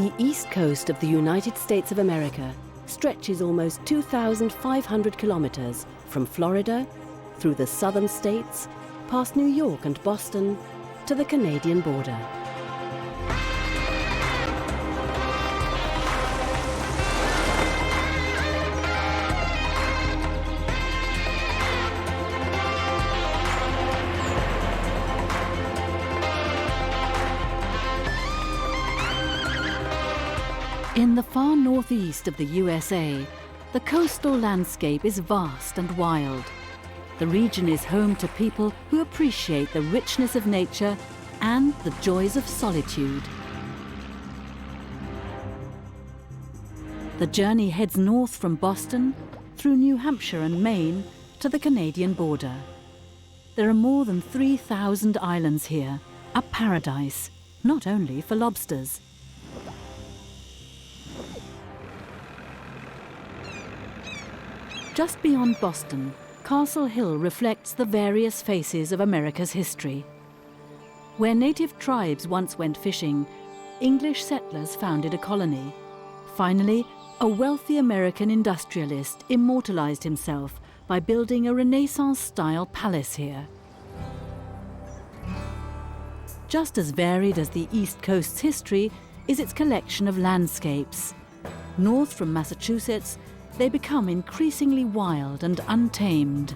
The east coast of the United States of America stretches almost 2,500 kilometers from Florida, through the southern states, past New York and Boston, to the Canadian border. In the far northeast of the USA, the coastal landscape is vast and wild. The region is home to people who appreciate the richness of nature and the joys of solitude. The journey heads north from Boston, through New Hampshire and Maine, to the Canadian border. There are more than 3,000 islands here, a paradise, not only for lobsters. Just beyond Boston, Castle Hill reflects the various faces of America's history. Where native tribes once went fishing, English settlers founded a colony. Finally, a wealthy American industrialist immortalized himself by building a Renaissance-style palace here. Just as varied as the East Coast's history is its collection of landscapes. North from Massachusetts, they become increasingly wild and untamed.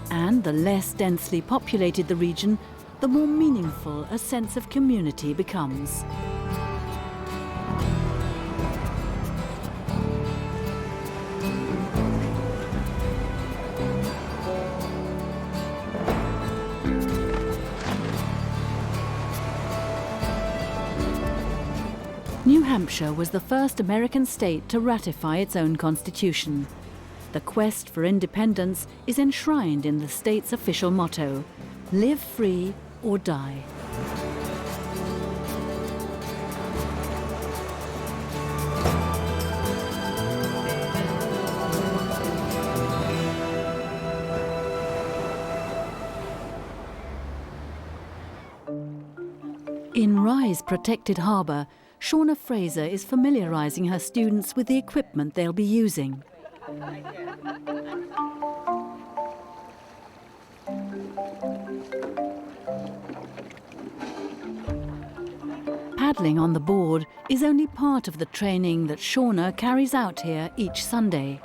And the less densely populated the region, the more meaningful a sense of community becomes. New Hampshire was the first American state to ratify its own constitution. The quest for independence is enshrined in the state's official motto, "Live free or die." In Rye's protected harbour, Shauna Fraser is familiarising her students with the equipment they'll be using. Paddling on the board is only part of the training that Shauna carries out here each Sunday.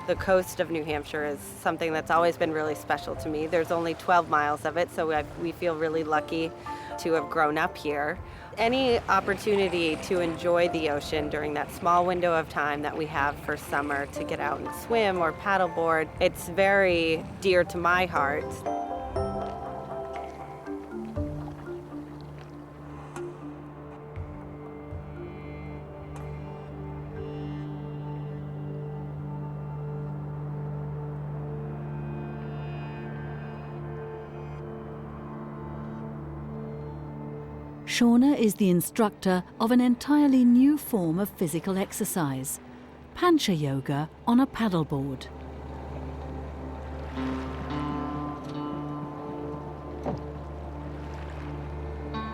The coast of New Hampshire is something that's always been really special to me. There's only 12 miles of it, so we feel really lucky to have grown up here. Any opportunity to enjoy the ocean during that small window of time that we have for summer to get out and swim or paddleboard, it's very dear to my heart. Shauna is the instructor of an entirely new form of physical exercise, Pancha Yoga on a paddleboard.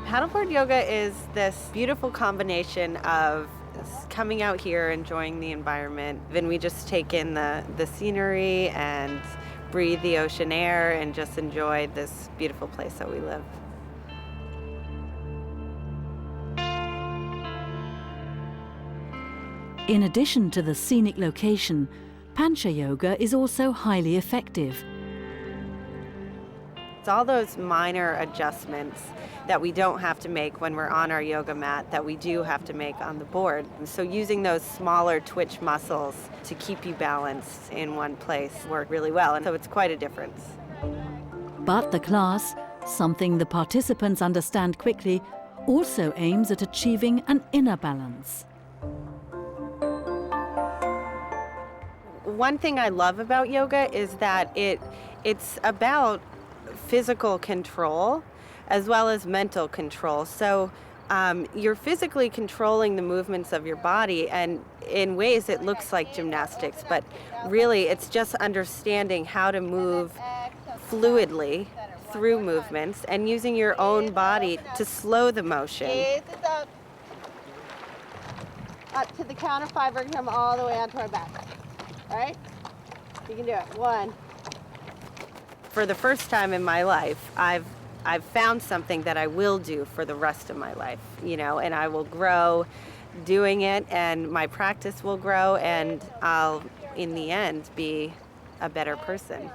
Paddleboard yoga is this beautiful combination of coming out here, enjoying the environment. Then we just take in the scenery and breathe the ocean air and just enjoy this beautiful place that we live. In addition to the scenic location, Pancha Yoga is also highly effective. It's all those minor adjustments that we don't have to make when we're on our yoga mat that we do have to make on the board. So using those smaller twitch muscles to keep you balanced in one place work really well, and so it's quite a difference. But the class, something the participants understand quickly, also aims at achieving an inner balance. One thing I love about yoga is that it's about physical control as well as mental control. So you're physically controlling the movements of your body, and in ways it looks like gymnastics, but really it's just understanding how to move fluidly through movements and using your own body to slow the motion. Up to the count of 5, we're going to come all the way onto our back. All right? You can do it. 1. For the first time in my life, I've found something that I will do for the rest of my life, and I will grow doing it, and my practice will grow, and I'll, in the end, be a better person.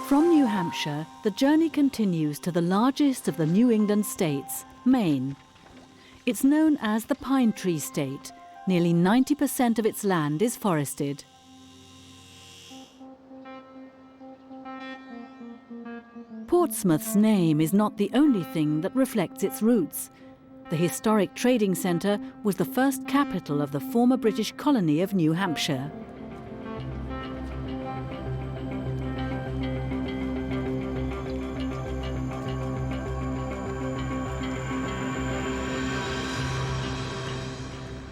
From New Hampshire, the journey continues to the largest of the New England states, Maine. It's known as the Pine Tree State. Nearly 90% of its land is forested. Portsmouth's name is not the only thing that reflects its roots. The historic trading centre was the first capital of the former British colony of New Hampshire.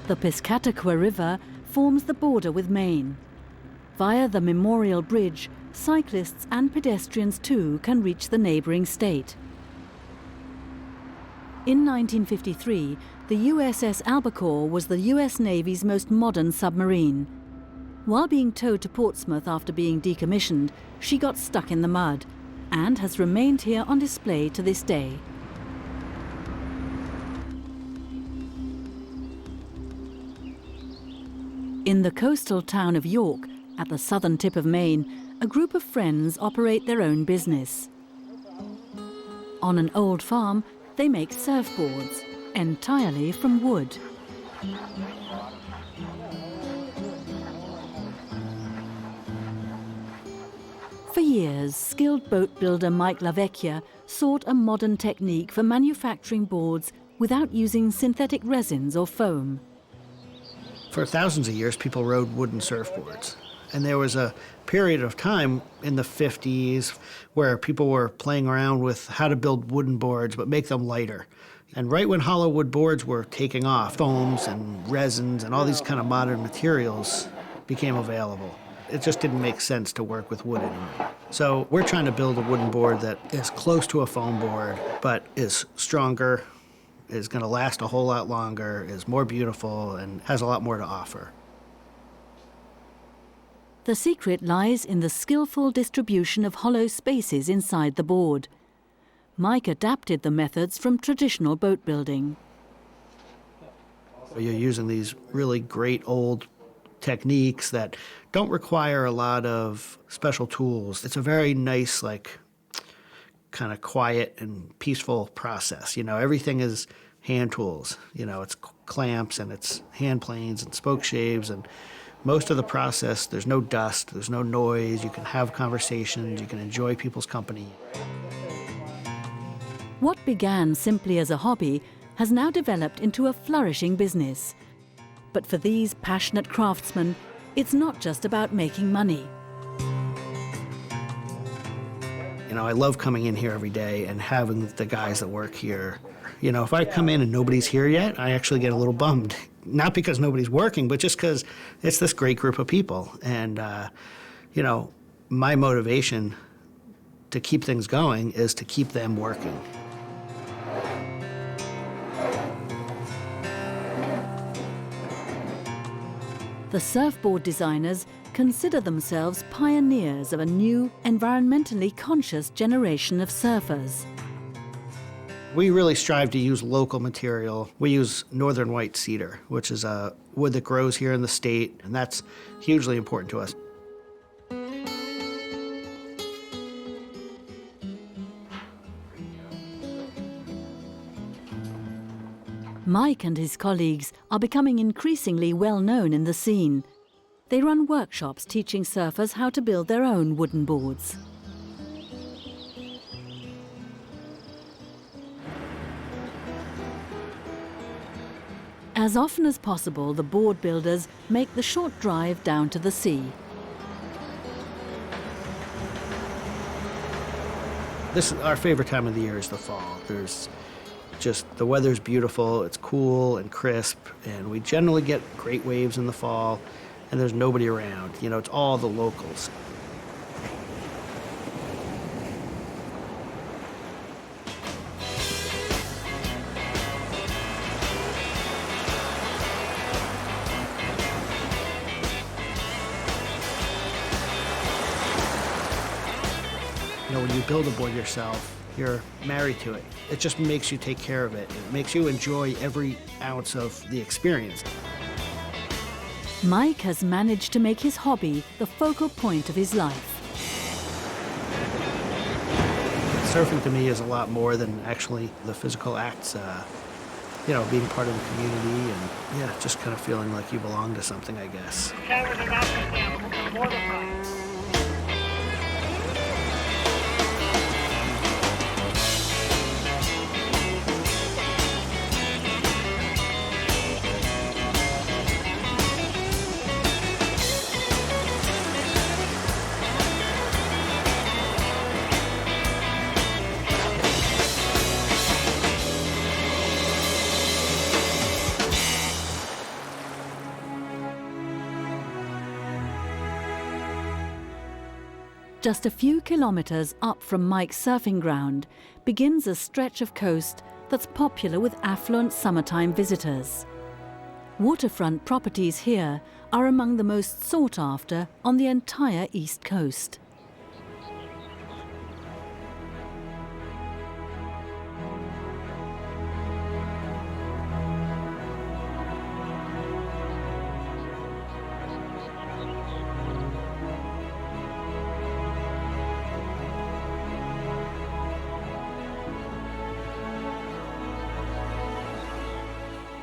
The Piscataqua River forms the border with Maine. Via the Memorial Bridge, cyclists and pedestrians too can reach the neighbouring state. In 1953, the USS Albacore was the US Navy's most modern submarine. While being towed to Portsmouth after being decommissioned, she got stuck in the mud and has remained here on display to this day. In the coastal town of York, at the southern tip of Maine, a group of friends operate their own business. On an old farm, they make surfboards, entirely from wood. For years, skilled boat builder Mike LaVecchia sought a modern technique for manufacturing boards without using synthetic resins or foam. For thousands of years, people rode wooden surfboards. And there was a period of time in the 50s where people were playing around with how to build wooden boards but make them lighter. And right when hollow wood boards were taking off, foams and resins and all these kind of modern materials became available. It just didn't make sense to work with wood anymore. So we're trying to build a wooden board that is close to a foam board but is stronger, is going to last a whole lot longer, is more beautiful, and has a lot more to offer. The secret lies in the skillful distribution of hollow spaces inside the board. Mike adapted the methods from traditional boat building. You're using these really great old techniques that don't require a lot of special tools. It's a very nice, kind of quiet and peaceful process. Everything is hand tools. It's clamps and it's hand planes and spoke shaves, and most of the process, there's no dust, there's no noise, you can have conversations, you can enjoy people's company. What began simply as a hobby has now developed into a flourishing business. But for these passionate craftsmen, it's not just about making money. I love coming in here every day and having the guys that work here. If I come in and nobody's here yet, I actually get a little bummed. Not because nobody's working, but just because it's this great group of people. And, my motivation to keep things going is to keep them working. The surfboard designers consider themselves pioneers of a new, environmentally conscious generation of surfers. We really strive to use local material. We use northern white cedar, which is a wood that grows here in the state, and that's hugely important to us. Mike and his colleagues are becoming increasingly well known in the scene. They run workshops teaching surfers how to build their own wooden boards. As often as possible, the board builders make the short drive down to the sea. This is our favorite time of the year is the fall. The weather's beautiful, it's cool and crisp, and we generally get great waves in the fall, and there's nobody around. It's all the locals. When you build a board yourself, you're married to it. It just makes you take care of it. It makes you enjoy every ounce of the experience. Mike has managed to make his hobby the focal point of his life. Surfing to me is a lot more than actually the physical acts, being part of the community and, just kind of feeling like you belong to something, I guess. Just a few kilometers up from Mike's surfing ground begins a stretch of coast that's popular with affluent summertime visitors. Waterfront properties here are among the most sought after on the entire East Coast.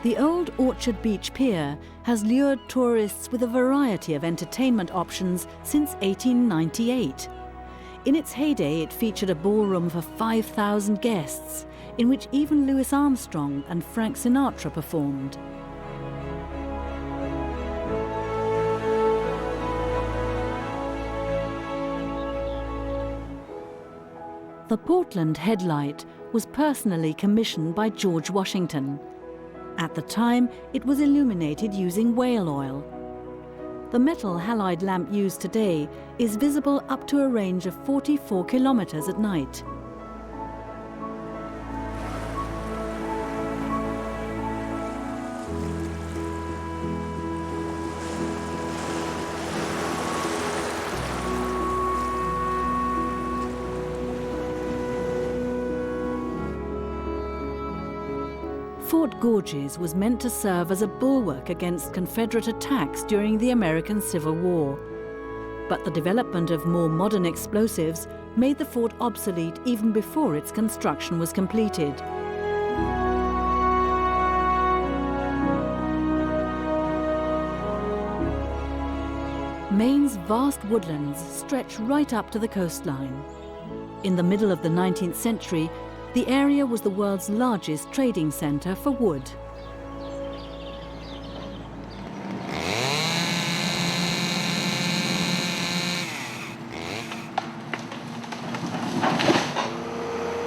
The old Orchard Beach Pier has lured tourists with a variety of entertainment options since 1898. In its heyday, it featured a ballroom for 5,000 guests, in which even Louis Armstrong and Frank Sinatra performed. The Portland headlight was personally commissioned by George Washington. At the time, it was illuminated using whale oil. The metal halide lamp used today is visible up to a range of 44 kilometers at night. Fort Gorges was meant to serve as a bulwark against Confederate attacks during the American Civil War. But the development of more modern explosives made the fort obsolete even before its construction was completed. Maine's vast woodlands stretch right up to the coastline. In the middle of the 19th century, the area was the world's largest trading center for wood.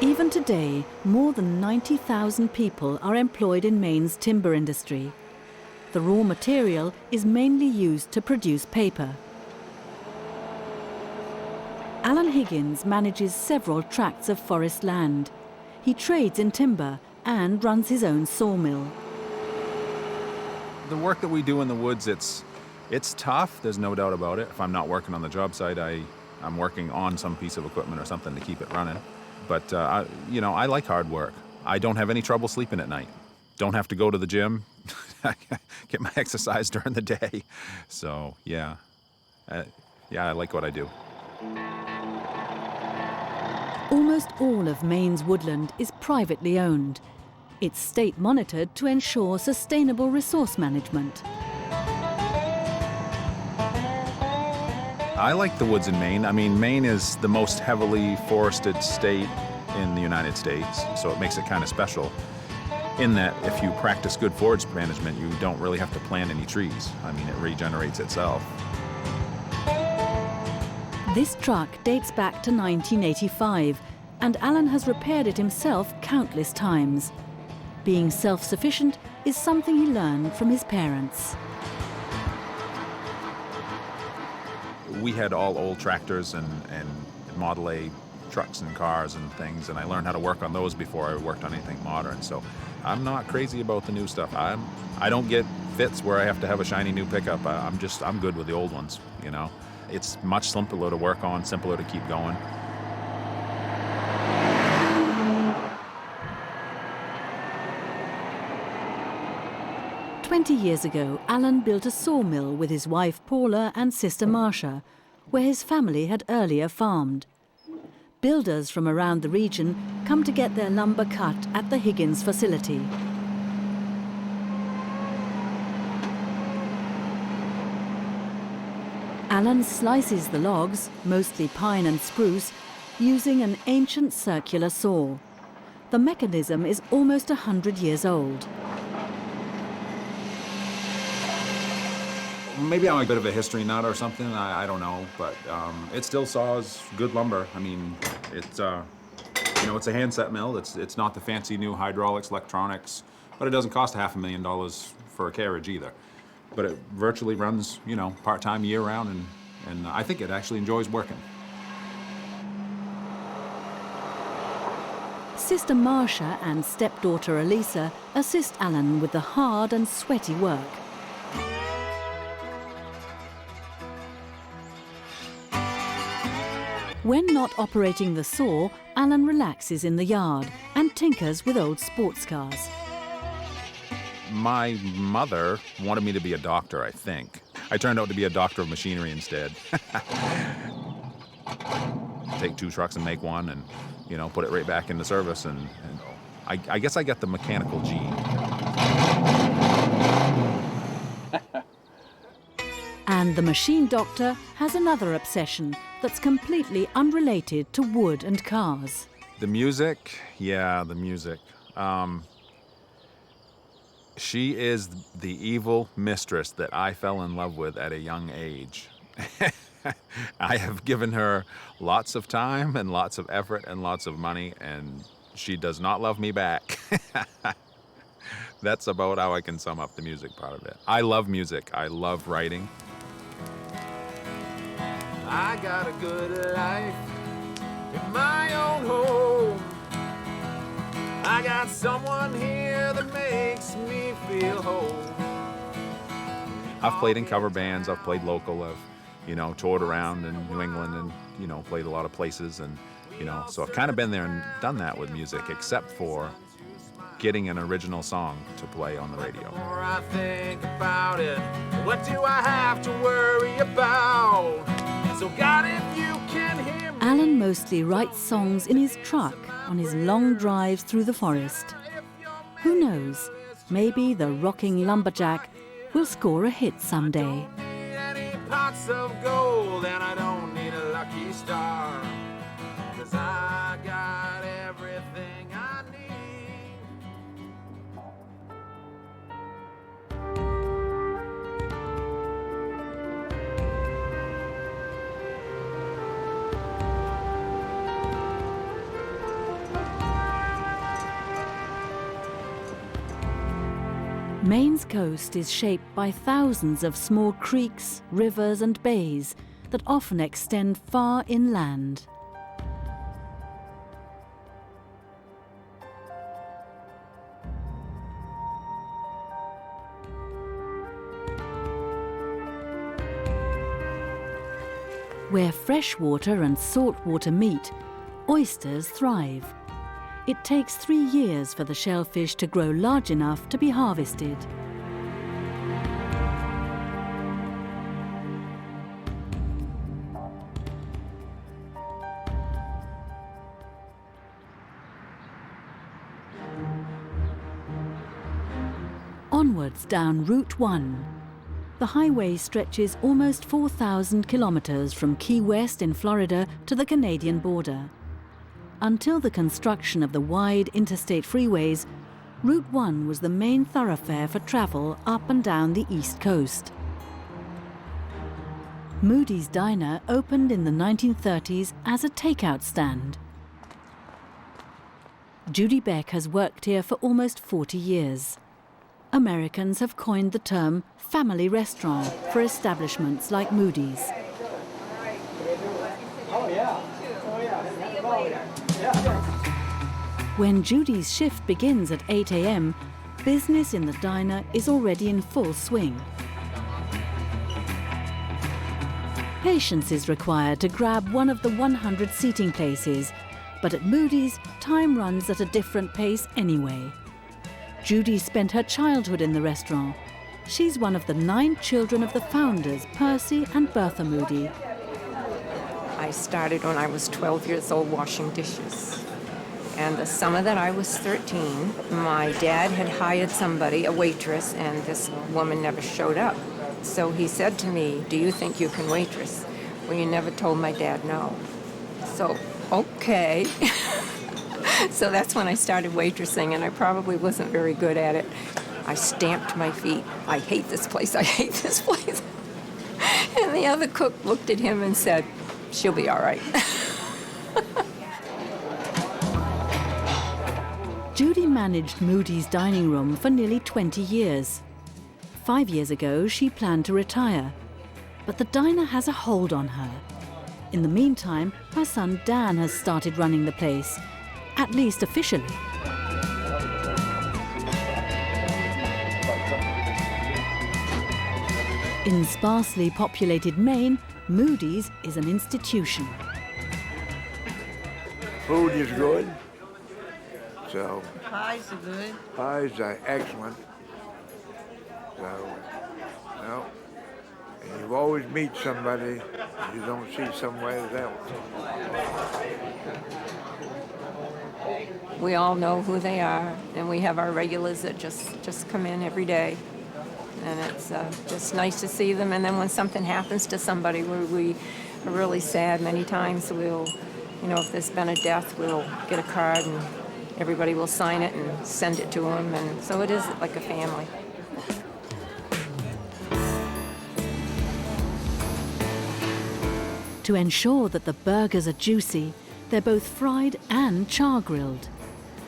Even today, more than 90,000 people are employed in Maine's timber industry. The raw material is mainly used to produce paper. Alan Higgins manages several tracts of forest land. He trades in timber and runs his own sawmill. The work that we do in the woods, it's tough, there's no doubt about it. If I'm not working on the job site, I'm working on some piece of equipment or something to keep it running. But, I like hard work. I don't have any trouble sleeping at night. Don't have to go to the gym. Get my exercise during the day. So, yeah. I like what I do. Almost all of Maine's woodland is privately owned. It's state monitored to ensure sustainable resource management. I like the woods in Maine. I mean, Maine is the most heavily forested state in the United States, so it makes it kind of special in that if you practice good forest management, you don't really have to plant any trees. I mean, it regenerates itself. This truck dates back to 1985, and Alan has repaired it himself countless times. Being self-sufficient is something he learned from his parents. We had all old tractors and Model A trucks and cars and things, and I learned how to work on those before I worked on anything modern. So I'm not crazy about the new stuff. I don't get fits where I have to have a shiny new pickup. I'm good with the old ones, you know. It's much simpler to work on, simpler to keep going. "20 years ago, Alan built a sawmill with his wife Paula and sister Marcia, where his family had earlier farmed. Builders from around the region come to get their lumber cut at the Higgins facility. Alan slices the logs, mostly pine and spruce, using an ancient circular saw. The mechanism is almost 100 years old. Maybe I'm a bit of a history nut or something, I don't know, but it still saws good lumber. I mean, it's, you know, it's a handset mill. It's not the fancy new hydraulics, electronics, but it doesn't cost $500,000 for a carriage either. But it virtually runs, you know, part-time year-round, and I think it actually enjoys working. Sister Marcia and stepdaughter Elisa assist Alan with the hard and sweaty work. When not operating the saw, Alan relaxes in the yard and tinkers with old sports cars. My mother wanted me to be a doctor, I think. I turned out to be a doctor of machinery instead. Take 2 trucks and make one and, you know, put it right back into service. And I guess I got the mechanical gene. And the machine doctor has another obsession that's completely unrelated to wood and cars. The music, yeah, the music. She is the evil mistress that I fell in love with at a young age. I have given her lots of time and lots of effort and lots of money, and she does not love me back. That's about how I can sum up the music part of it. I love music. I love writing. I got a good life in my own home. I got someone here that makes me feel home. I've played in cover bands, I've played local, I've, you know, toured around in New England and, you know, played a lot of places, and, you know, so I've kind of been there and done that with music, except for getting an original song to play on the radio. The more I think about it, what do I have to worry about? So God, if you can hear me. Alan mostly writes songs in his truck on his long drives through the forest. Who knows, maybe the rocking lumberjack will score a hit someday. Any pots of gold, and I don't need a lucky star, 'cause I got everything I need. Maine's coast is shaped by thousands of small creeks, rivers and bays that often extend far inland. Where freshwater and saltwater meet, oysters thrive. It takes 3 years for the shellfish to grow large enough to be harvested. Onwards down Route 1. The highway stretches almost 4,000 kilometers from Key West in Florida to the Canadian border. Until the construction of the wide interstate freeways, Route 1 was the main thoroughfare for travel up and down the East Coast. Moody's Diner opened in the 1930s as a takeout stand. Judy Beck has worked here for almost 40 years. Americans have coined the term family restaurant for establishments like Moody's. When Judy's shift begins at 8 a.m, business in the diner is already in full swing. Patience is required to grab one of the 100 seating places, but at Moody's, time runs at a different pace anyway. Judy spent her childhood in the restaurant. She's one of the 9 children of the founders, Percy and Bertha Moody. I started when I was 12 years old washing dishes. And the summer that I was 13, my dad had hired somebody, a waitress, and this woman never showed up. So he said to me, "Do you think you can waitress?" Well, you never told my dad no. So, okay. So that's when I started waitressing, and I probably wasn't very good at it. I stamped my feet. "I hate this place, I hate this place." And the other cook looked at him and said, "She'll be all right." Judy managed Moody's dining room for nearly 20 years. 5 years ago, she planned to retire, but the diner has a hold on her. In the meantime, her son Dan has started running the place, at least officially. In sparsely populated Maine, Moody's is an institution. Food is good. So Pies are good. pies are excellent. So, no. And you always meet somebody you don't see somewhere else. We all know who they are, and we have our regulars that just come in every day. And it's just nice to see them. And then when something happens to somebody, we are really sad. Many times we'll, if there's been a death, we'll get a card and everybody will sign it and send it to them. And so it is like a family. To ensure that the burgers are juicy, they're both fried and char-grilled.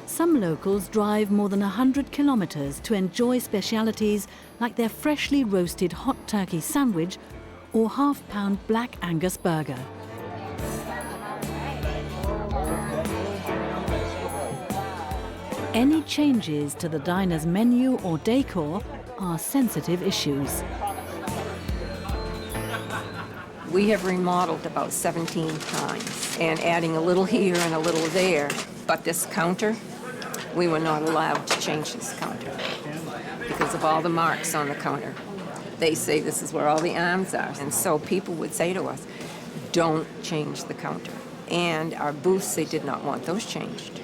Some locals drive more than 100 kilometers to enjoy specialities like their freshly roasted hot turkey sandwich or half-pound Black Angus burger. Any changes to the diner's menu or decor are sensitive issues. We have remodeled about 17 times and adding a little here and a little there. But this counter, we were not allowed to change this counter because of all the marks on the counter. They say this is where all the arms are. And so people would say to us, don't change the counter. And our booths, they did not want those changed.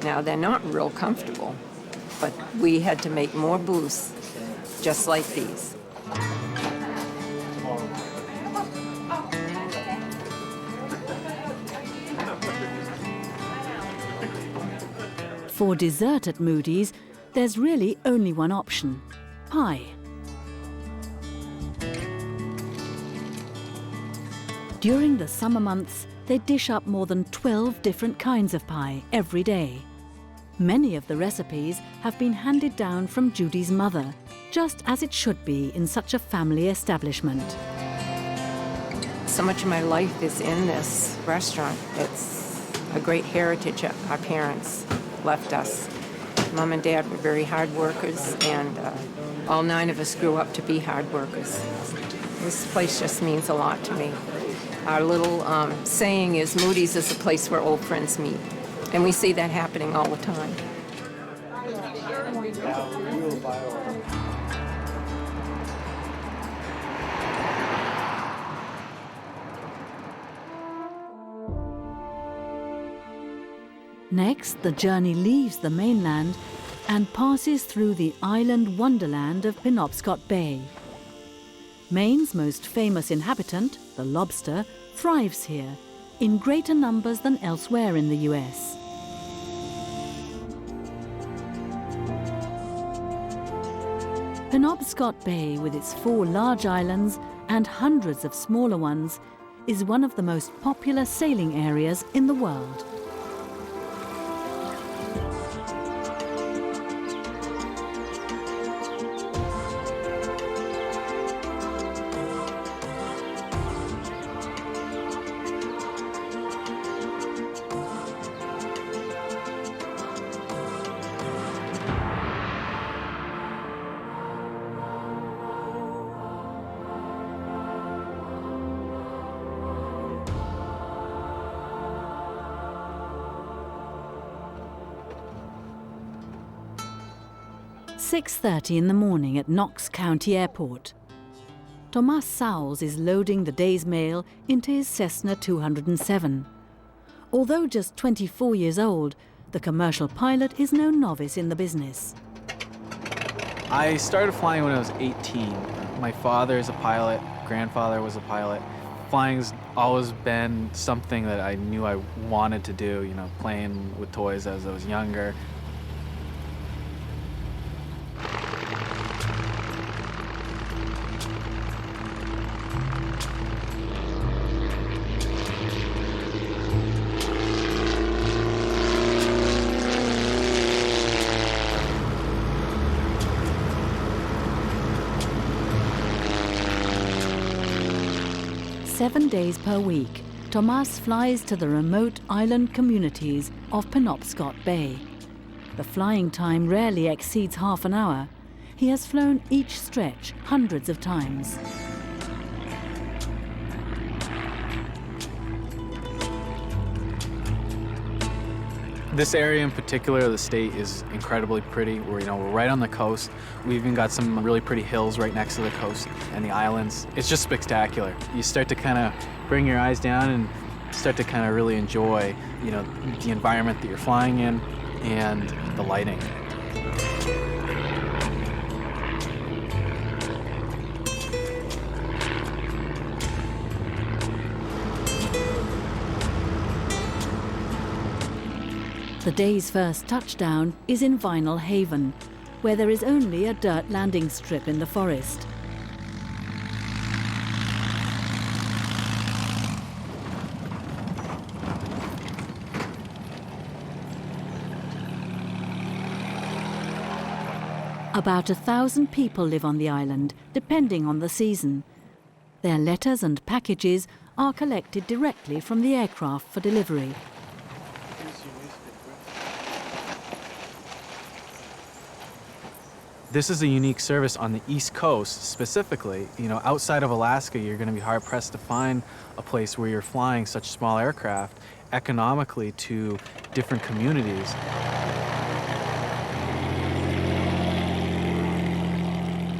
Now, they're not real comfortable, but we had to make more booths just like these. For dessert at Moody's, there's really only one option: pie. During the summer months, they dish up more than 12 different kinds of pie every day. Many of the recipes have been handed down from Judy's mother, just as it should be in such a family establishment. So much of my life is in this restaurant. It's a great heritage our parents left us. Mom and Dad were very hard workers, and all 9 of us grew up to be hard workers. This place just means a lot to me. Our little saying is, Moody's is a place where old friends meet. And we see that happening all the time. Next, the journey leaves the mainland and passes through the island wonderland of Penobscot Bay. Maine's most famous inhabitant, the lobster, thrives here in greater numbers than elsewhere in the US. Penobscot Bay, with its 4 large islands and hundreds of smaller ones, is one of the most popular sailing areas in the world. 6:30 in the morning at Knox County Airport. Tomas Sauls is loading the day's mail into his Cessna 207. Although just 24 years old, the commercial pilot is no novice in the business. I started flying when I was 18. My father is a pilot, grandfather was a pilot. Flying's always been something that I knew I wanted to do, you know, playing with toys as I was younger. Seven days per week, Tomas flies to the remote island communities of Penobscot Bay. The flying time rarely exceeds half an hour. He has flown each stretch hundreds of times. This area in particular of the state is incredibly pretty. We're right on the coast. We even got some really pretty hills right next to the coast and the islands. It's just spectacular. You start to kind of bring your eyes down and start to kind of really enjoy, the environment that you're flying in and the lighting. The day's first touchdown is in Vinyl Haven, where there is only a dirt landing strip in the forest. About 1,000 people live on the island, depending on the season. Their letters and packages are collected directly from the aircraft for delivery. This is a unique service on the East Coast specifically. Outside of Alaska, you're going to be hard-pressed to find a place where you're flying such small aircraft economically to different communities.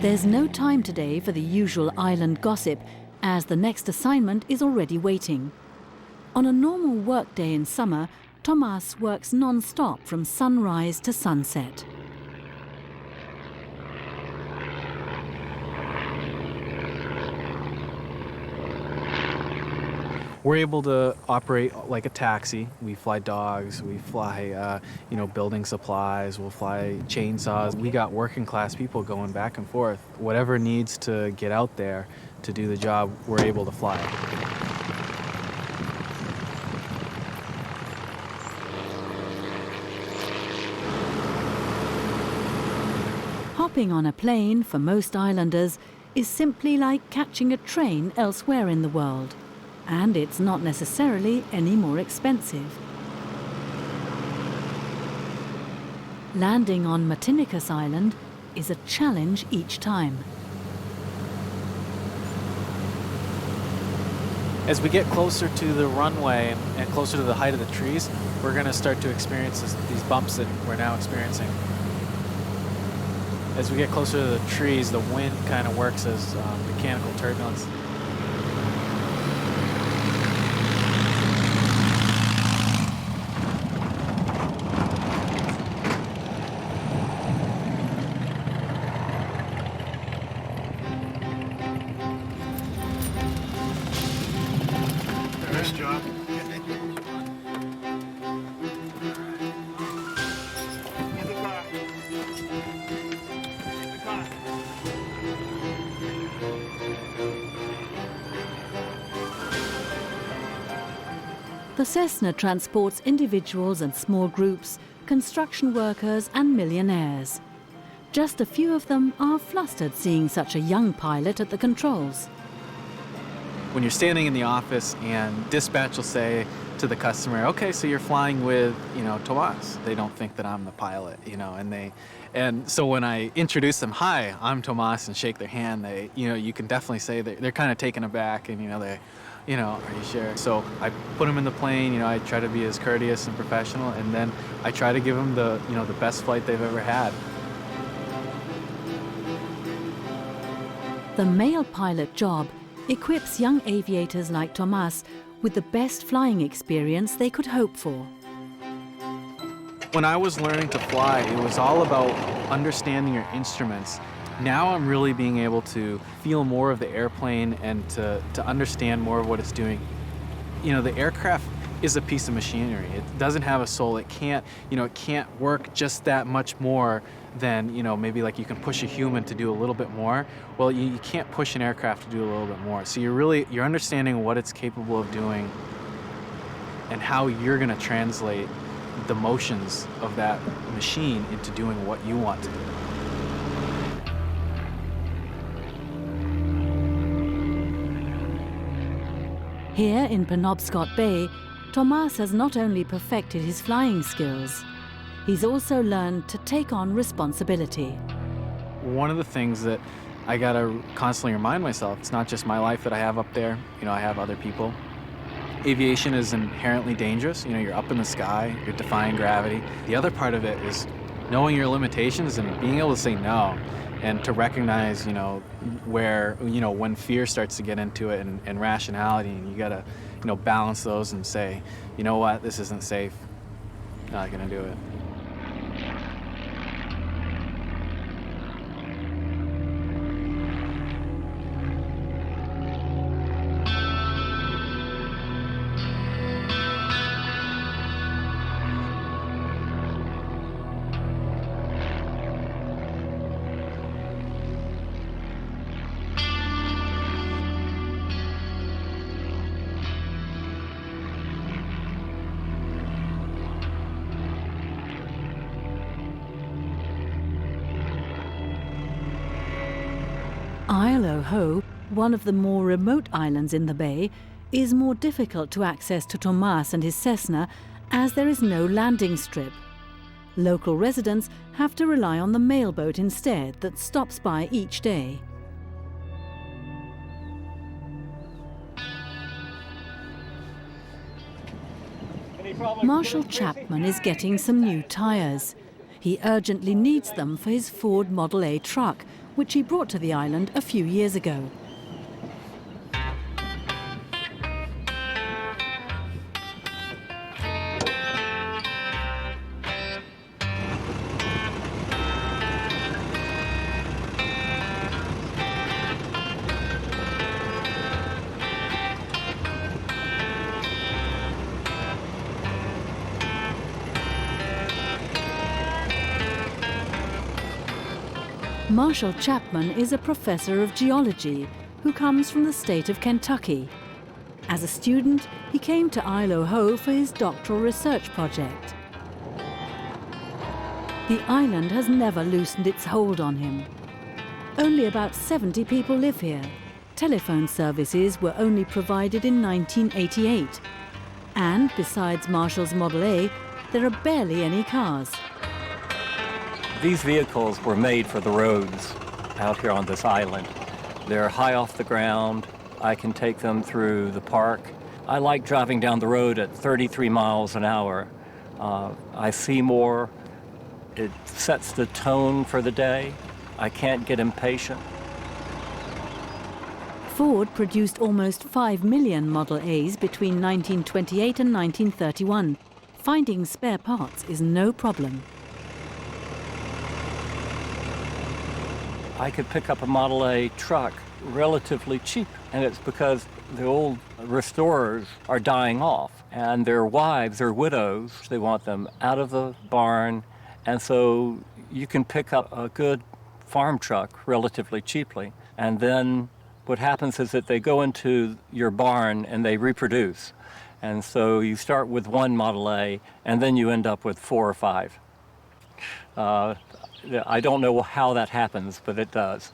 There's no time today for the usual island gossip, as the next assignment is already waiting. On a normal workday in summer, Tomas works non-stop from sunrise to sunset. We're able to operate like a taxi. We fly dogs, we fly, building supplies, we'll fly chainsaws. We got working class people going back and forth. Whatever needs to get out there to do the job, we're able to fly. Hopping on a plane for most islanders is simply like catching a train elsewhere in the world. And it's not necessarily any more expensive. Landing on Matinicus Island is a challenge each time. As we get closer to the runway and closer to the height of the trees, we're going to start to experience these bumps that we're now experiencing. As we get closer to the trees, the wind kind of works as mechanical turbulence. Nice job. The Cessna transports individuals and small groups, construction workers and millionaires. Just a few of them are flustered seeing such a young pilot at the controls. When you're standing in the office and dispatch will say to the customer, okay, so you're flying with, Tomas. They don't think that I'm the pilot, and so when I introduce them, hi, I'm Tomas, and shake their hand, they, you can definitely say that they're kind of taken aback and, are you sure? So I put them in the plane, I try to be as courteous and professional, and then I try to give them the best flight they've ever had. The male pilot job equips young aviators like Tomas with the best flying experience they could hope for. When I was learning to fly, it was all about understanding your instruments. Now I'm really being able to feel more of the airplane and to understand more of what it's doing. You know, the aircraft is a piece of machinery. It doesn't have a soul. It can't work just that much more than, maybe like you can push a human to do a little bit more. Well, you can't push an aircraft to do a little bit more. So you're understanding what it's capable of doing and how you're going to translate the motions of that machine into doing what you want to do. Here in Penobscot Bay, Tomas has not only perfected his flying skills, he's also learned to take on responsibility. One of the things that I gotta constantly remind myself, it's not just my life that I have up there, I have other people. Aviation is inherently dangerous. You're up in the sky, you're defying gravity. The other part of it is knowing your limitations and being able to say no, and to recognize, where, when fear starts to get into it and rationality, and you gotta, balance those and say, you know what, this isn't safe, not gonna do it. Isle o Ho, one of the more remote islands in the bay, is more difficult to access to Tomas and his Cessna as there is no landing strip. Local residents have to rely on the mailboat instead that stops by each day. Marshall Chapman is getting some new tyres. He urgently needs them for his Ford Model A truck, which he brought to the island a few years ago. Marshall Chapman is a professor of geology who comes from the state of Kentucky. As a student, he came to Isle o Ho for his doctoral research project. The island has never loosened its hold on him. Only about 70 people live here. Telephone services were only provided in 1988. And besides Marshall's Model A, there are barely any cars. These vehicles were made for the roads out here on this island. They're high off the ground. I can take them through the park. I like driving down the road at 33 miles an hour. I see more. It sets the tone for the day. I can't get impatient. Ford produced almost 5 million Model A's between 1928 and 1931. Finding spare parts is no problem. I could pick up a Model A truck relatively cheap, and it's because the old restorers are dying off, and their wives are widows. They want them out of the barn, and so you can pick up a good farm truck relatively cheaply, and then what happens is that they go into your barn and they reproduce. And so you start with one Model A, and then you end up with 4 or 5. I don't know how that happens, but it does.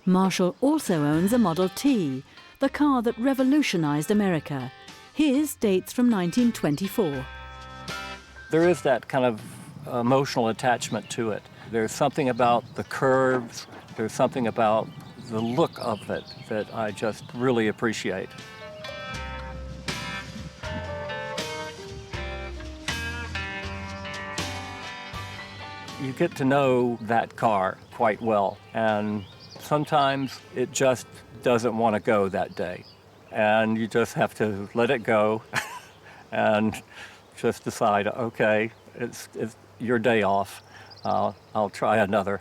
Marshall also owns a Model T, the car that revolutionized America. His dates from 1924. There is that kind of emotional attachment to it. There's something about the curves, there's something about the look of it that I just really appreciate. you get to know that car quite well. And sometimes it just doesn't want to go that day. And you just have to let it go and just decide, okay, it's your day off. I'll try another.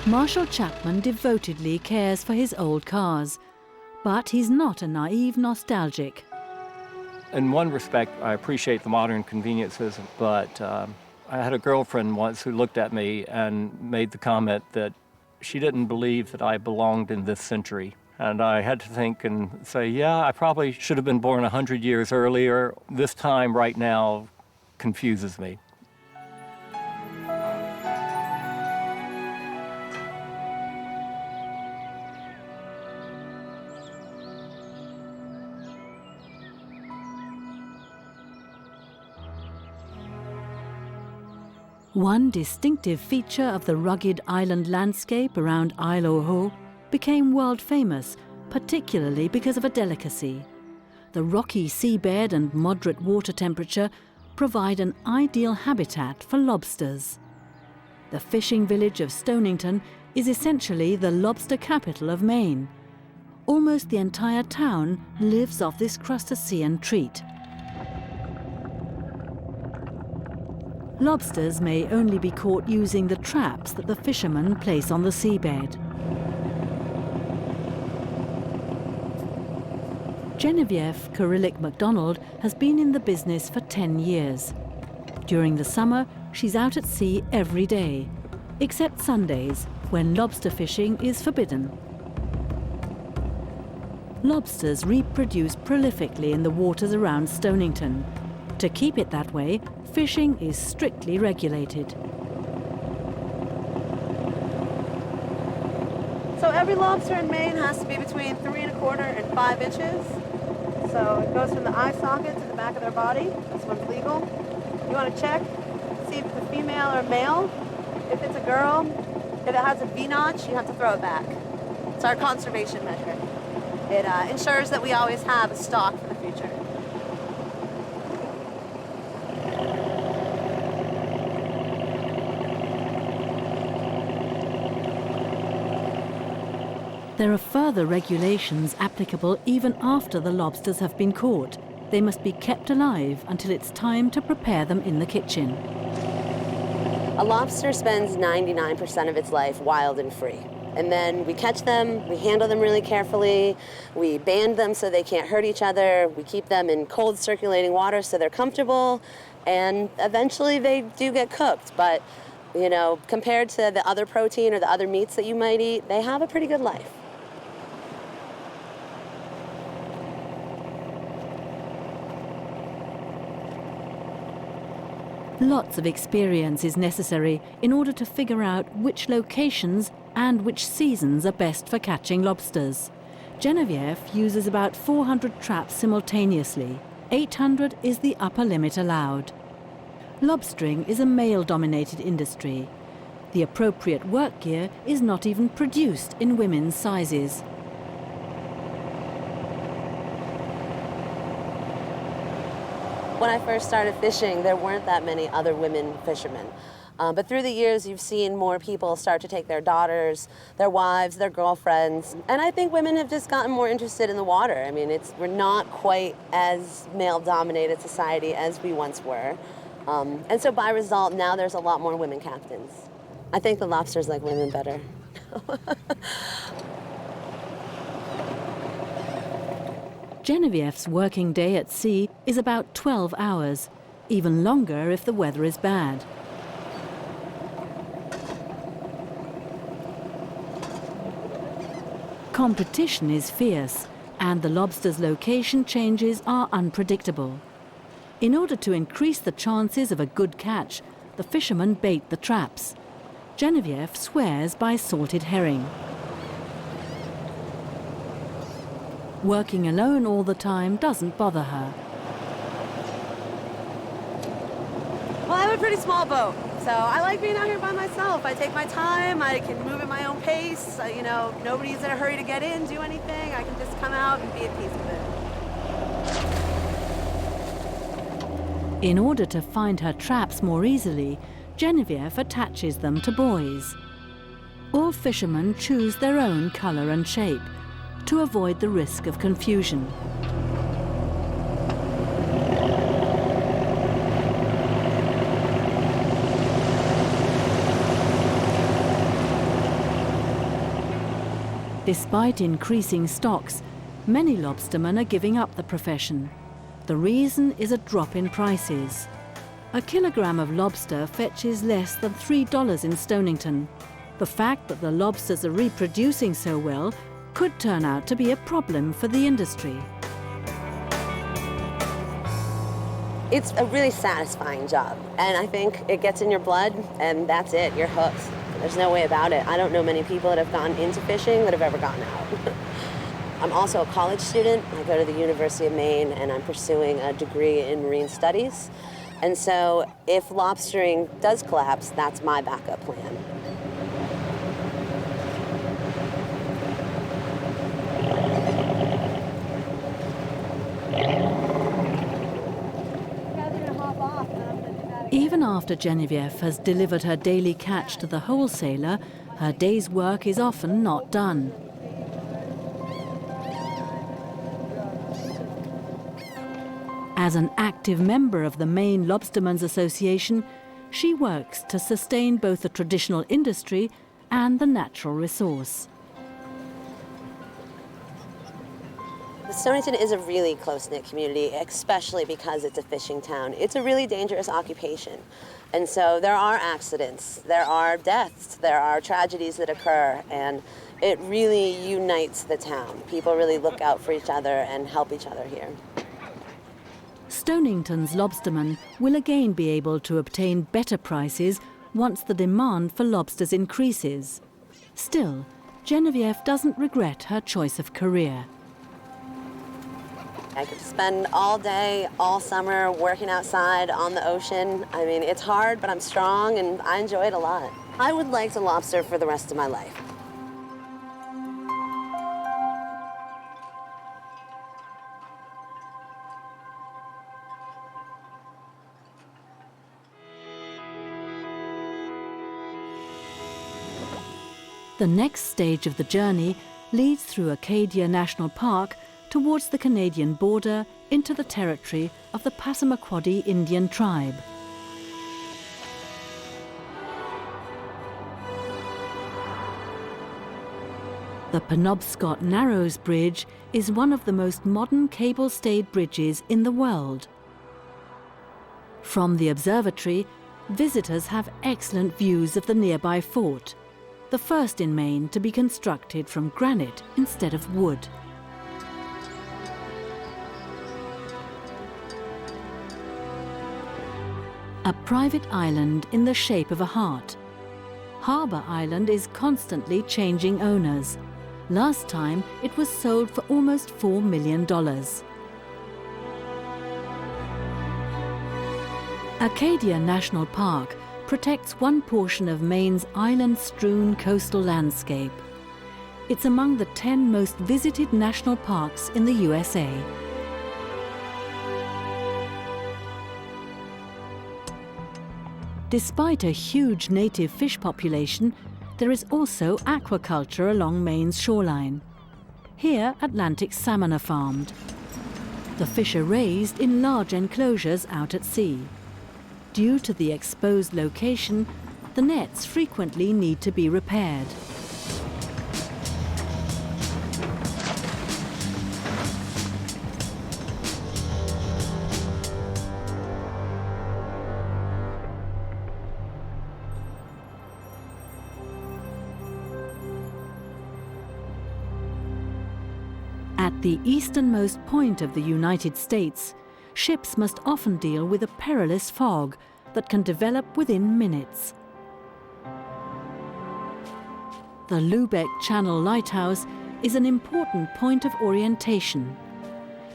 Marshall Chapman devotedly cares for his old cars, but he's not a naive nostalgic. In one respect, I appreciate the modern conveniences, but I had a girlfriend once who looked at me and made the comment that she didn't believe that I belonged in this century. And I had to think and say, yeah, I probably should have been born 100 years earlier. This time right now confuses me. One distinctive feature of the rugged island landscape around Isle aux Hauts became world famous, particularly because of a delicacy. The rocky seabed and moderate water temperature provide an ideal habitat for lobsters. The fishing village of Stonington is essentially the lobster capital of Maine. Almost the entire town lives off this crustacean treat. Lobsters may only be caught using the traps that the fishermen place on the seabed. Genevieve Kyrillik MacDonald has been in the business for 10 years. During the summer, she's out at sea every day, except Sundays, when lobster fishing is forbidden. Lobsters reproduce prolifically in the waters around Stonington. To keep it that way, fishing is strictly regulated. So every lobster in Maine has to be between 3 1/4 and 5 inches. So it goes from the eye socket to the back of their body. This one's legal. You want to check, see if it's a female or male. If it's a girl, if it has a V-notch, you have to throw it back. It's our conservation measure. It ensures that we always have a stock for the future. There are further regulations applicable even after the lobsters have been caught. They must be kept alive until it's time to prepare them in the kitchen. A lobster spends 99% of its life wild and free. And then we catch them, we handle them really carefully, we band them so they can't hurt each other, we keep them in cold circulating water so they're comfortable, and eventually they do get cooked. But, you know, compared to the other protein or the other meats that you might eat, they have a pretty good life. Lots of experience is necessary in order to figure out which locations and which seasons are best for catching lobsters. Genevieve uses about 400 traps simultaneously. 800 is the upper limit allowed. Lobstering is a male-dominated industry. The appropriate work gear is not even produced in women's sizes. When I first started fishing, there weren't that many other women fishermen. But through the years, you've seen more people start to take their daughters, their wives, their girlfriends. And I think women have just gotten more interested in the water. I mean, we're not quite as male-dominated society as we once were. And so by result, now there's a lot more women captains. I think the lobsters like women better. Genevieve's working day at sea is about 12 hours, even longer if the weather is bad. Competition is fierce, and the lobster's location changes are unpredictable. In order to increase the chances of a good catch, the fishermen bait the traps. Genevieve swears by salted herring. Working alone all the time doesn't bother her. Well, I have a pretty small boat, So I like being out here by myself. I take my time, I can move at my own pace. You know, nobody's in a hurry to get in, do anything. I can just come out and be at peace with it. In order to find her traps more easily, Genevieve attaches them to buoys. All fishermen choose their own color and shape to avoid the risk of confusion. Despite increasing stocks, many lobstermen are giving up the profession. The reason is a drop in prices. A kilogram of lobster fetches less than $3 in Stonington. The fact that the lobsters are reproducing so well could turn out to be a problem for the industry. It's a really satisfying job, and I think it gets in your blood, and that's it, you're hooked. There's no way about it. I don't know many people that have gone into fishing that have ever gotten out. I'm also a college student. I go to the University of Maine, and I'm pursuing a degree in marine studies. And so if lobstering does collapse, that's my backup plan. Even after Genevieve has delivered her daily catch to the wholesaler, her day's work is often not done. As an active member of the Maine Lobstermen's Association, she works to sustain both the traditional industry and the natural resource. Stonington is a really close-knit community, especially because it's a fishing town. It's a really dangerous occupation. And so there are accidents, there are deaths, there are tragedies that occur, and it really unites the town. People really look out for each other and help each other here. Stonington's lobstermen will again be able to obtain better prices once the demand for lobsters increases. Still, Genevieve doesn't regret her choice of career. I could spend all day, all summer working outside on the ocean. I mean, it's hard, but I'm strong and I enjoy it a lot. I would like to lobster for the rest of my life. The next stage of the journey leads through Acadia National Park towards the Canadian border into the territory of the Passamaquoddy Indian tribe. The Penobscot Narrows Bridge is one of the most modern cable-stayed bridges in the world. From the observatory, visitors have excellent views of the nearby fort, the first in Maine to be constructed from granite instead of wood. A private island in the shape of a heart. Harbour Island is constantly changing owners. Last time, it was sold for almost $4 million. Acadia National Park protects one portion of Maine's island-strewn coastal landscape. It's among the 10 most visited national parks in the USA. Despite a huge native fish population, there is also aquaculture along Maine's shoreline. Here, Atlantic salmon are farmed. The fish are raised in large enclosures out at sea. Due to the exposed location, the nets frequently need to be repaired. At the easternmost point of the United States, ships must often deal with a perilous fog that can develop within minutes. The Lubeck Channel Lighthouse is an important point of orientation.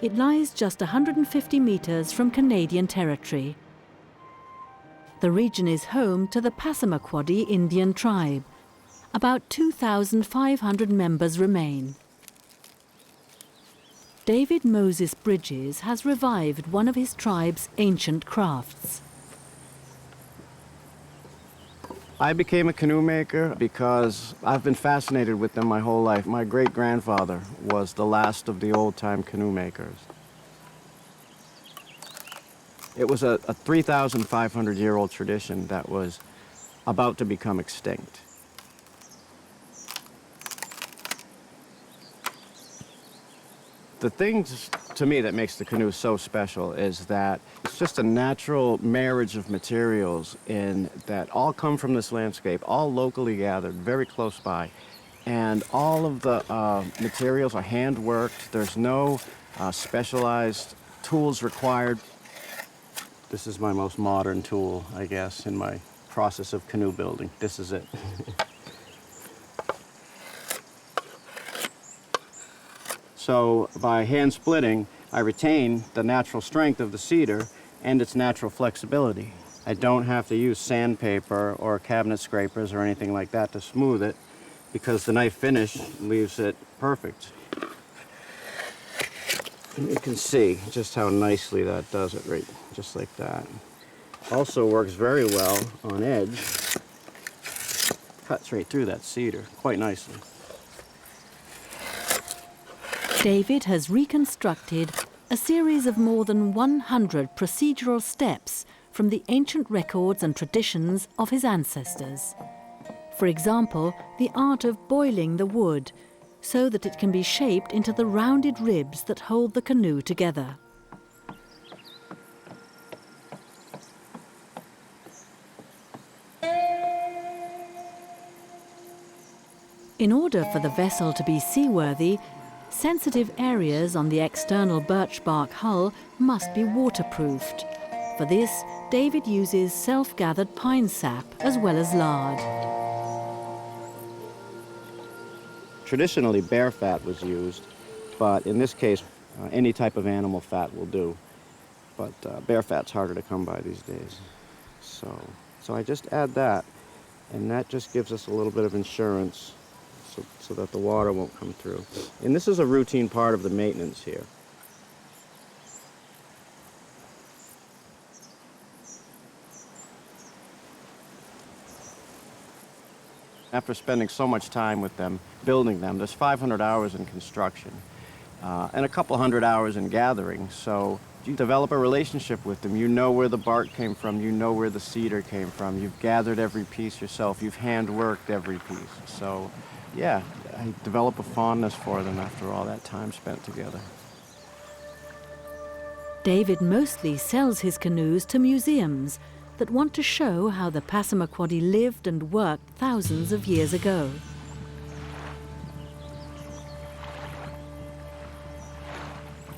It lies just 150 meters from Canadian territory. The region is home to the Passamaquoddy Indian tribe. About 2,500 members remain. David Moses Bridges has revived one of his tribe's ancient crafts. I became a canoe maker because I've been fascinated with them my whole life. My great-grandfather was the last of the old-time canoe makers. It was a 3,500-year-old tradition that was about to become extinct. The thing to me that makes the canoe so special is that it's just a natural marriage of materials that all come from this landscape, all locally gathered, very close by. And all of the materials are hand-worked. There's no specialized tools required. This is my most modern tool, I guess, in my process of canoe building. This is it. So by hand splitting, I retain the natural strength of the cedar and its natural flexibility. I don't have to use sandpaper or cabinet scrapers or anything like that to smooth it because the knife finish leaves it perfect. And you can see just how nicely that does it, right, just like that. Also works very well on edge. Cuts right through that cedar quite nicely. David has reconstructed a series of more than 100 procedural steps from the ancient records and traditions of his ancestors. For example, the art of boiling the wood so that it can be shaped into the rounded ribs that hold the canoe together. In order for the vessel to be seaworthy, sensitive areas on the external birch bark hull must be waterproofed. For this, David uses self-gathered pine sap as well as lard. Traditionally, bear fat was used, but in this case, any type of animal fat will do. But bear fat's harder to come by these days. So I just add that, and that just gives us a little bit of insurance so that the water won't come through. And this is a routine part of the maintenance here. After spending so much time with them, building them, there's 500 hours in construction and a couple hundred hours in gathering. So you develop a relationship with them. You know where the bark came from. You know where the cedar came from. You've gathered every piece yourself. You've hand-worked every piece. So yeah, I develop a fondness for them after all that time spent together. David mostly sells his canoes to museums that want to show how the Passamaquoddy lived and worked thousands of years ago.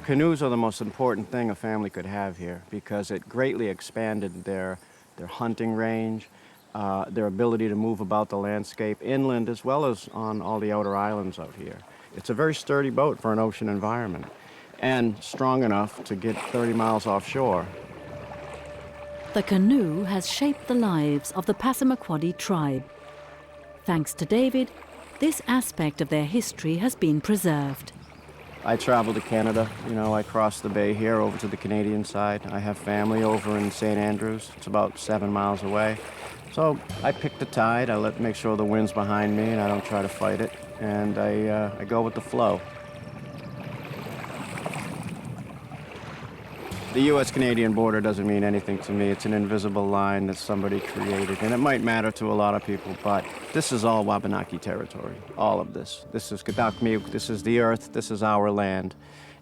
Canoes are the most important thing a family could have here because it greatly expanded their hunting range, their ability to move about the landscape inland as well as on all the outer islands out here. It's a very sturdy boat for an ocean environment and strong enough to get 30 miles offshore. The canoe has shaped the lives of the Passamaquoddy tribe. Thanks to David, this aspect of their history has been preserved. I travel to Canada, I cross the bay here over to the Canadian side. I have family over in St. Andrews. It's about 7 miles away. So I pick the tide, I make sure the wind's behind me and I don't try to fight it, and I go with the flow. The U.S.-Canadian border doesn't mean anything to me. It's an invisible line that somebody created, and it might matter to a lot of people, but this is all Wabanaki territory, all of this. This is Kadaukmiuk, this is the earth, this is our land,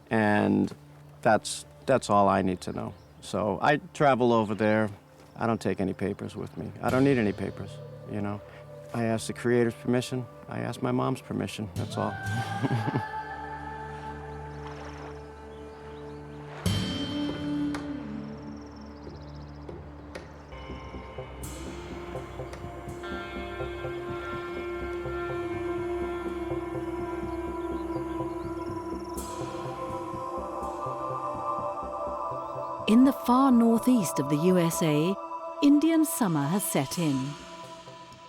and that's all I need to know. So I travel over there. I don't take any papers with me. I don't need any papers, I ask the Creator's permission. I ask my mom's permission, that's all. In the far northeast of the USA, Indian summer has set in.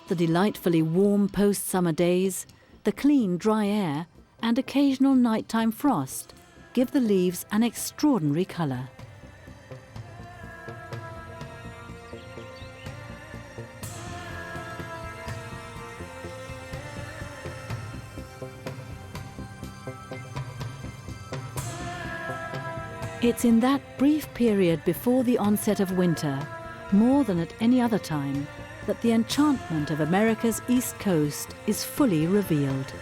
The delightfully warm post-summer days, the clean, dry air, and occasional nighttime frost give the leaves an extraordinary colour. It's in that brief period before the onset of winter, more than at any other time, that the enchantment of America's East Coast is fully revealed.